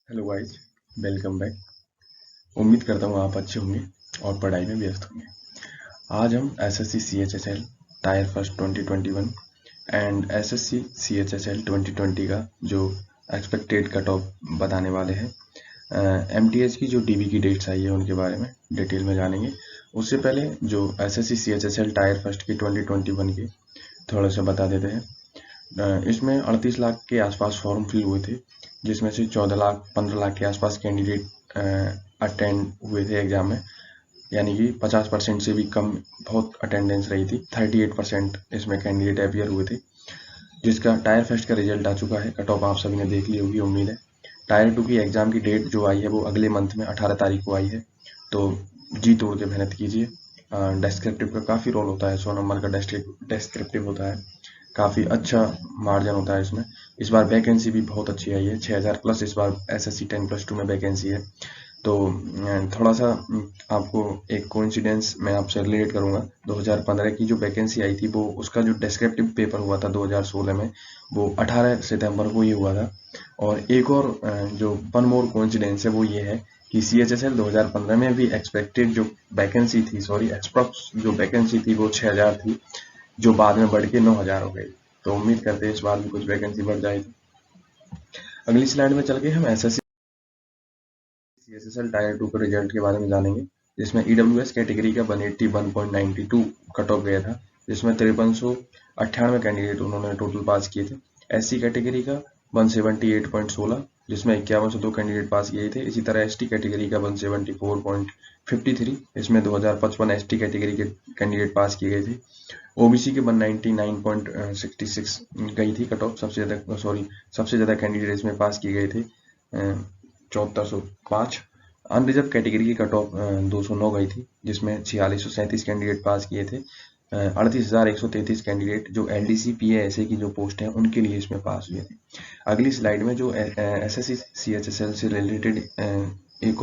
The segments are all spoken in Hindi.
Hello guys, welcome back. उम्मीद करता हूँ आप अच्छे होंगे और पढ़ाई में व्यस्त होंगे। आज हम SSC CHSL tyre first 2021 and SSC CHSL 2020 का जो एक्सपेक्टेड कट ऑफ बताने वाले हैं। एमटीएच की जो डीबी की डेट्स आई है उनके बारे में डिटेल में जानेंगे। उससे पहले जो एसएससी सीएचएसएल टायर फर्स्ट की 2021 के थोड़ा सा बता देते हैं। इसमें 38 लाख के आसपास फॉर्म फिल हुए थे, जिसमें से 14 लाख 15 लाख के आसपास कैंडिडेट अटेंड हुए थे एग्जाम में, यानी कि 50% से भी कम बहुत अटेंडेंस रही थी। 38% इसमें कैंडिडेट अपियर हुए थे, जिसका टायर फर्स्ट का रिजल्ट आ चुका है। कट ऑफ आप सभी ने देख ली होगी उम्मीद है। टायर टू की एग्जाम की डेट जो आई है वो अगले मंथ में 18 तारीख को आई है, तो जी तोड़ के मेहनत कीजिए। डेस्क्रिप्टिव का काफ़ी रोल होता है, 100 नंबर का डेस्क्रिप्टिव होता है, काफ़ी अच्छा मार्जिन होता है इसमें। इस बार वैकेंसी भी बहुत अच्छी आई है, 6000 प्लस इस बार एसएससी 10+2 में वैकेंसी है। तो थोड़ा सा आपको एक कोइंसिडेंस मैं आपसे रिलेट करूंगा। 2015 की जो वैकेंसी आई थी वो उसका जो डेस्क्रिप्टिव पेपर हुआ था 2016 में, वो 18 सितंबर को ये हुआ था। और एक और जो वन मोर कोइंसिडेंस है वो ये है कि सीएचएसएल 2015 में भी एक्सपेक्टेड जो वैकेंसी थी, सॉरी एक्सप्रॉक्स जो वैकेंसी थी वो 6000 थी, जो बाद में बढ़ के 9000 हो गई। तो उम्मीद करते हैं इस बार भी कुछ वैकेंसी बढ़ जाएगी। अगली स्लाइड में चल के हम एसएससी सीएसएसएल टायर 2 के रिजल्ट के बारे में जानेंगे, जिसमें ईडब्ल्यूएस कैटेगरी का 181.92 कट ऑफ गया था, जिसमें 5398 कैंडिडेट उन्होंने टोटल पास किए थे। एससी कैटेगरी का 178.16, जिसमें 5102 कैंडिडेट पास किए थे। इसी तरह एसटी कैटेगरी का 174.53, इसमें 2055 एसटी कैटेगरी के कैंडिडेट पास किए गए थे। ओबीसी के 199.66 गई थी कट ऑफ, सबसे ज्यादा कैंडिडेट इसमें पास किए गए थे, 7405। अनरिजर्व कैटेगरी की कट ऑफ 209 गई थी, जिसमें 4637 कैंडिडेट पास किए थे। 38,133 कैंडिडेट जो एलडीसी पीएएसए की जो पोस्ट है उनके लिए इसमें पास हुए थे। अगली स्लाइड में जो एसएससी सीएचएसएल से रिलेटेड एक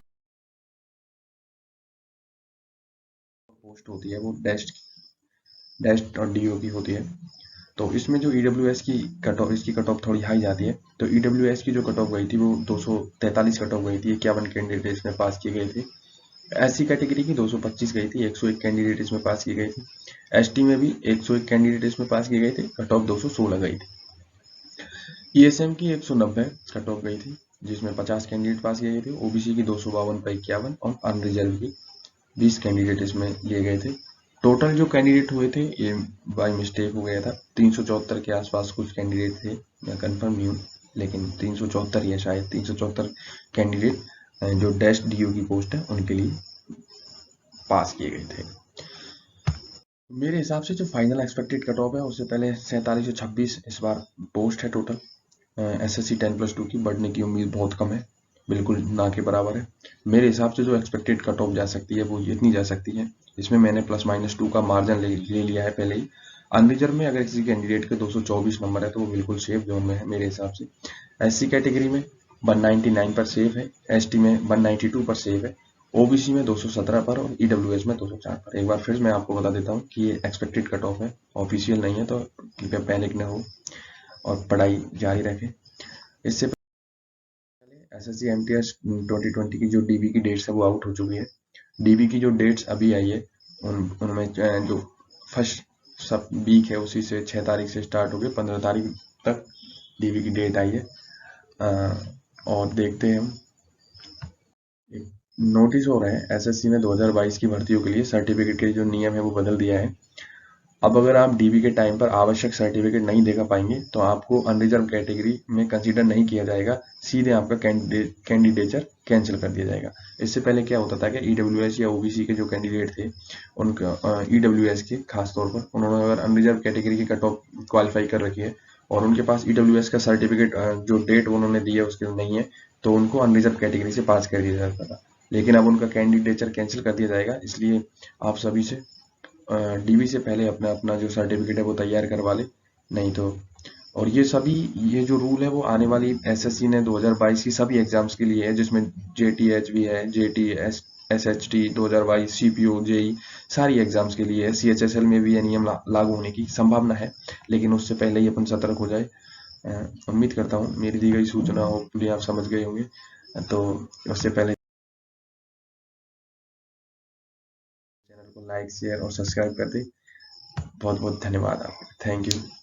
पोस्ट होती है वो डेस्ट और डीओ की होती है। तो इसमें जो ईडब्ल्यूएस की कट ऑफ, इसकी कट ऑफ थोड़ी हाई जाती है। तो ईडब्ल्यूएस की जो कट ऑफ गई थी वो 243 कट ऑफ गई थी, 51 कैंडिडेट इसमें पास किए गए थे। एससी कैटेगरी की 225 गई थी, 101 कैंडिडेट इसमें पास किए गए थे। एसटी में भी 101 कैंडिडेट इसमें पास किए गए थे, कट ऑफ 216 गई थी। ईएसएम की 190 कट ऑफ गई थी, जिसमें 50 कैंडिडेट पास किए गए थे। ओबीसी की 252 पर 51 और अनरिजर्व की 20 कैंडिडेट इसमें लिए गए थे। टोटल जो कैंडिडेट हुए थे ये बाय मिस्टेक हो गया था, 374 के आसपास कुछ कैंडिडेट थे, मैं कंफर्म नहीं हूँ, लेकिन 374 या शायद 374 कैंडिडेट जो डैश डीओ की पोस्ट है उनके लिए पास किए गए थे। मेरे हिसाब से जो फाइनल एक्सपेक्टेड कट ऑफ है उससे पहले 4726 इस बार पोस्ट है टोटल। एसएससी 10+2 की बढ़ने की उम्मीद बहुत कम है, बिल्कुल ना के बराबर है। मेरे हिसाब से जो एक्सपेक्टेड कट ऑफ जा सकती है वो इतनी जा सकती है, इसमें मैंने +-2 का मार्जिन ले लिया है पहले ही। अनरिजर्व में अगर किसी कैंडिडेट के 224 नंबर है तो वो बिल्कुल सेफ जोन में है मेरे हिसाब से। एससी कैटेगरी में 199 पर सेफ है, एसटी में 192 पर सेफ है, ओबीसी में 217 पर और ईडब्ल्यूएस में 204 पर। एक बार फिर मैं आपको बता देता हूँ कि ये एक्सपेक्टेड कट ऑफ है, ऑफिशियल नहीं है, तो कृपया पैनिक न हो और पढ़ाई जारी रखें। इससे पहले एसएससी एमटीएस 2020 की जो डीबी की डेट्स है वो आउट हो चुकी है। डीबी की जो डेट्स अभी आई है उनमें जो फर्स्ट सब वीक है उसी से 6 तारीख से स्टार्ट हो गए, 15 तारीख तक डीबी की डेट आई है। और देखते हैं हम, नोटिस हो रहे हैं एसएससी ने 2022 की भर्तियों के लिए सर्टिफिकेट के जो नियम है वो बदल दिया है। अब अगर आप डीबी के टाइम पर आवश्यक सर्टिफिकेट नहीं दिखा पाएंगे तो आपको अनरिजर्व कैटेगरी में कंसीडर नहीं किया जाएगा, सीधे आपका कैंडिडेचर कैंसिल कर दिया जाएगा। इससे पहले क्या होता था कि ईडब्ल्यूएस या ओबीसी के जो कैंडिडेट थे उनका ईडब्ल्यूएस के खास तौर पर उन्होंने अगर अनरिजर्व कैटेगरी की कट ऑफ क्वालिफाई कर रखी है और उनके पास ईडब्ल्यूएस का सर्टिफिकेट जो डेट उन्होंने दी है उसके नहीं है, तो उनको अनरिजर्व कैटेगरी से पास कर दिया जाता था। लेकिन अब उनका कैंडिडेचर कैंसिल कर दिया जाएगा, इसलिए आप सभी से डीबी से पहले अपना अपना जो सर्टिफिकेट है वो तैयार करवा ले, नहीं तो। और ये जो रूल है वो आने वाली एसएससी ने 2022 की सभी एग्जाम्स के लिए है, जिसमें जेटीएच भी है, जेटी एसएचटी 2022, सीपीओ जेई सारी एग्जाम्स के लिए है। सीएचएसएल में भी ये नियम लागू होने की संभावना है, लेकिन उससे पहले ही अपन सतर्क हो जाए। उम्मीद करता हूँ मेरी दी गई सूचना होपफुली आप समझ गए होंगे। तो उससे पहले चैनल को लाइक शेयर और सब्सक्राइब कर दें। बहुत बहुत धन्यवाद आपका। Thank you.